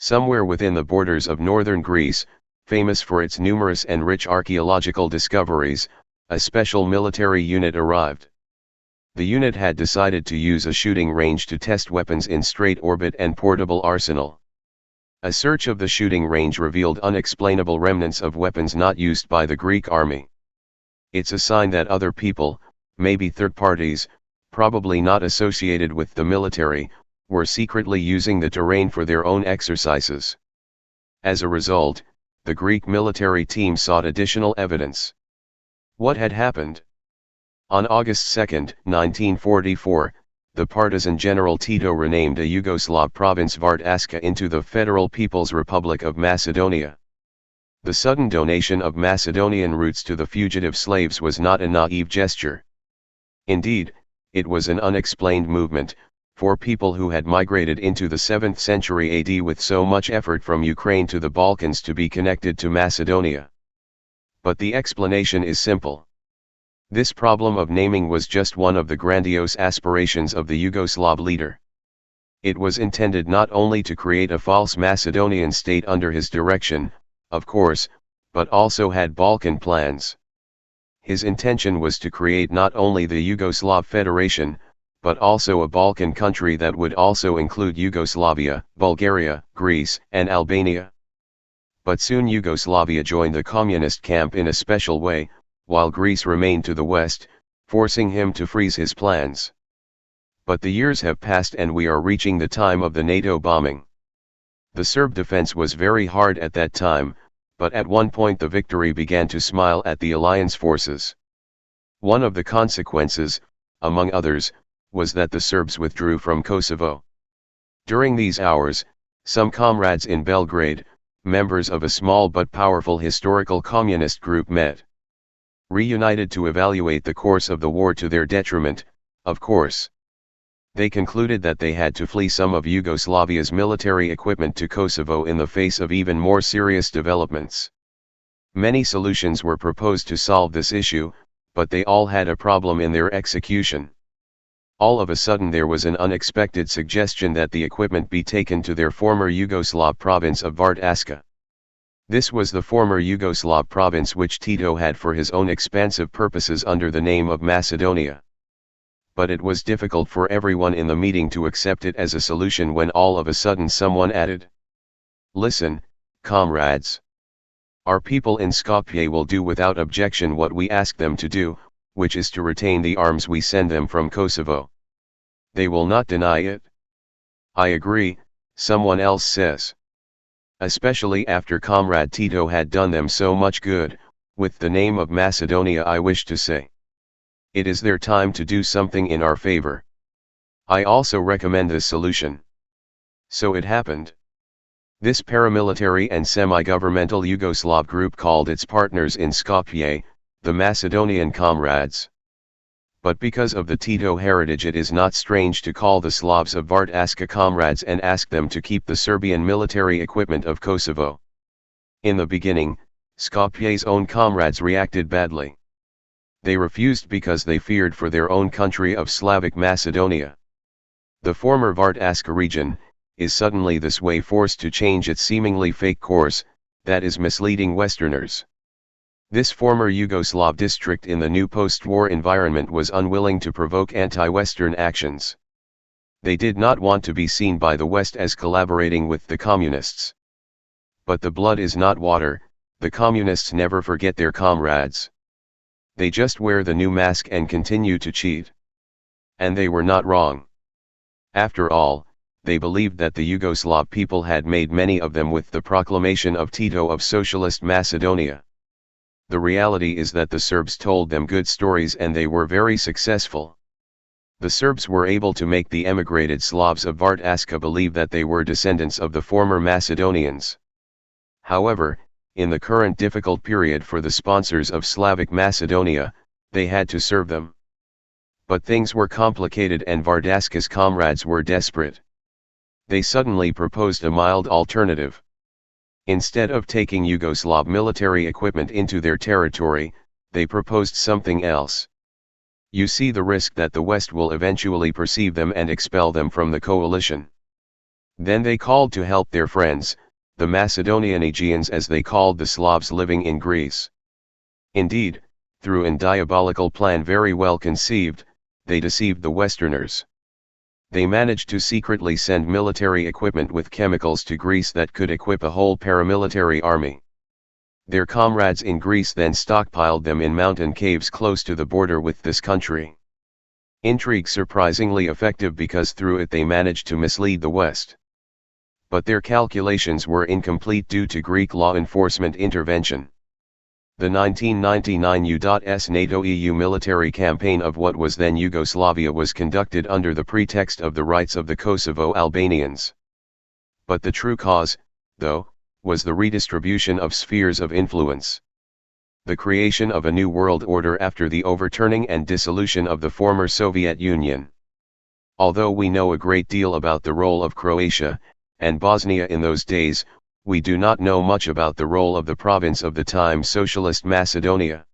Somewhere within the borders of northern Greece, famous for its numerous and rich archaeological discoveries, a special military unit arrived. The unit had decided to use a shooting range to test weapons in straight orbit and portable arsenal. A search of the shooting range revealed unexplainable remnants of weapons not used by the Greek army. It's a sign that other people, maybe third parties, probably not associated with the military, were secretly using the terrain for their own exercises. As a result, the Greek military team sought additional evidence. What had happened? On August 2, 1944, the partisan General Tito renamed a Yugoslav province Vardasca into the Federal People's Republic of Macedonia. The sudden donation of Macedonian roots to the fugitive slaves was not a naive gesture. Indeed, it was an unexplained movement, for people who had migrated into the 7th century AD with so much effort from Ukraine to the Balkans to be connected to Macedonia. But the explanation is simple. This problem of naming was just one of the grandiose aspirations of the Yugoslav leader. It was intended not only to create a false Macedonian state under his direction, of course, but also had Balkan plans. His intention was to create not only the Yugoslav Federation, but also a Balkan country that would also include Yugoslavia, Bulgaria, Greece, and Albania. But soon Yugoslavia joined the communist camp in a special way, while Greece remained to the west, forcing him to freeze his plans. But the years have passed and we are reaching the time of the NATO bombing. The Serb defense was very hard at that time, but at one point the victory began to smile at the alliance forces. One of the consequences, among others, was that the Serbs withdrew from Kosovo. During these hours, some comrades in Belgrade, members of a small but powerful historical communist group met. Reunited to evaluate the course of the war to their detriment, of course. They concluded that they had to flee some of Yugoslavia's military equipment to Kosovo in the face of even more serious developments. Many solutions were proposed to solve this issue, but they all had a problem in their execution. All of a sudden there was an unexpected suggestion that the equipment be taken to their former Yugoslav province of Vardasca. This was the former Yugoslav province which Tito had for his own expansive purposes under the name of Macedonia. But it was difficult for everyone in the meeting to accept it as a solution when all of a sudden someone added, "Listen, comrades. Our people in Skopje will do without objection what we ask them to do, which is to retain the arms we send them from Kosovo. They will not deny it." "I agree," someone else says. "Especially after Comrade Tito had done them so much good, with the name of Macedonia. I wish to say, it is their time to do something in our favor. I also recommend this solution." So it happened. This paramilitary and semi-governmental Yugoslav group called its partners in Skopje, the Macedonian Comrades. But because of the Tito heritage it is not strange to call the Slavs of Vardasca comrades and ask them to keep the Serbian military equipment of Kosovo. In the beginning, Skopje's own comrades reacted badly. They refused because they feared for their own country of Slavic Macedonia. The former Vardasca region is suddenly this way forced to change its seemingly fake course, that is misleading Westerners. This former Yugoslav district in the new post-war environment was unwilling to provoke anti-Western actions. They did not want to be seen by the West as collaborating with the communists. But the blood is not water, the communists never forget their comrades. They just wear the new mask and continue to cheat. And they were not wrong. After all, they believed that the Yugoslav people had made many of them with the proclamation of Tito of Socialist Macedonia. The reality is that the Serbs told them good stories and they were very successful. The Serbs were able to make the emigrated Slavs of Vardasca believe that they were descendants of the former Macedonians. However, in the current difficult period for the sponsors of Slavic Macedonia, they had to serve them. But things were complicated and Vardasca's comrades were desperate. They suddenly proposed a mild alternative. Instead of taking Yugoslav military equipment into their territory, they proposed something else. You see the risk that the West will eventually perceive them and expel them from the coalition. Then they called to help their friends, the Macedonian Aegeans, as they called the Slavs living in Greece. Indeed, through an diabolical plan very well conceived, they deceived the Westerners. They managed to secretly send military equipment with chemicals to Greece that could equip a whole paramilitary army. Their comrades in Greece then stockpiled them in mountain caves close to the border with this country. Intrigue surprisingly effective because through it they managed to mislead the West. But their calculations were incomplete due to Greek law enforcement intervention. The 1999 U.S. NATO-EU military campaign of what was then Yugoslavia was conducted under the pretext of the rights of the Kosovo Albanians. But the true cause, though, was the redistribution of spheres of influence. The creation of a new world order after the overturning and dissolution of the former Soviet Union. Although we know a great deal about the role of Croatia and Bosnia in those days, we do not know much about the role of the province of the time Socialist Macedonia.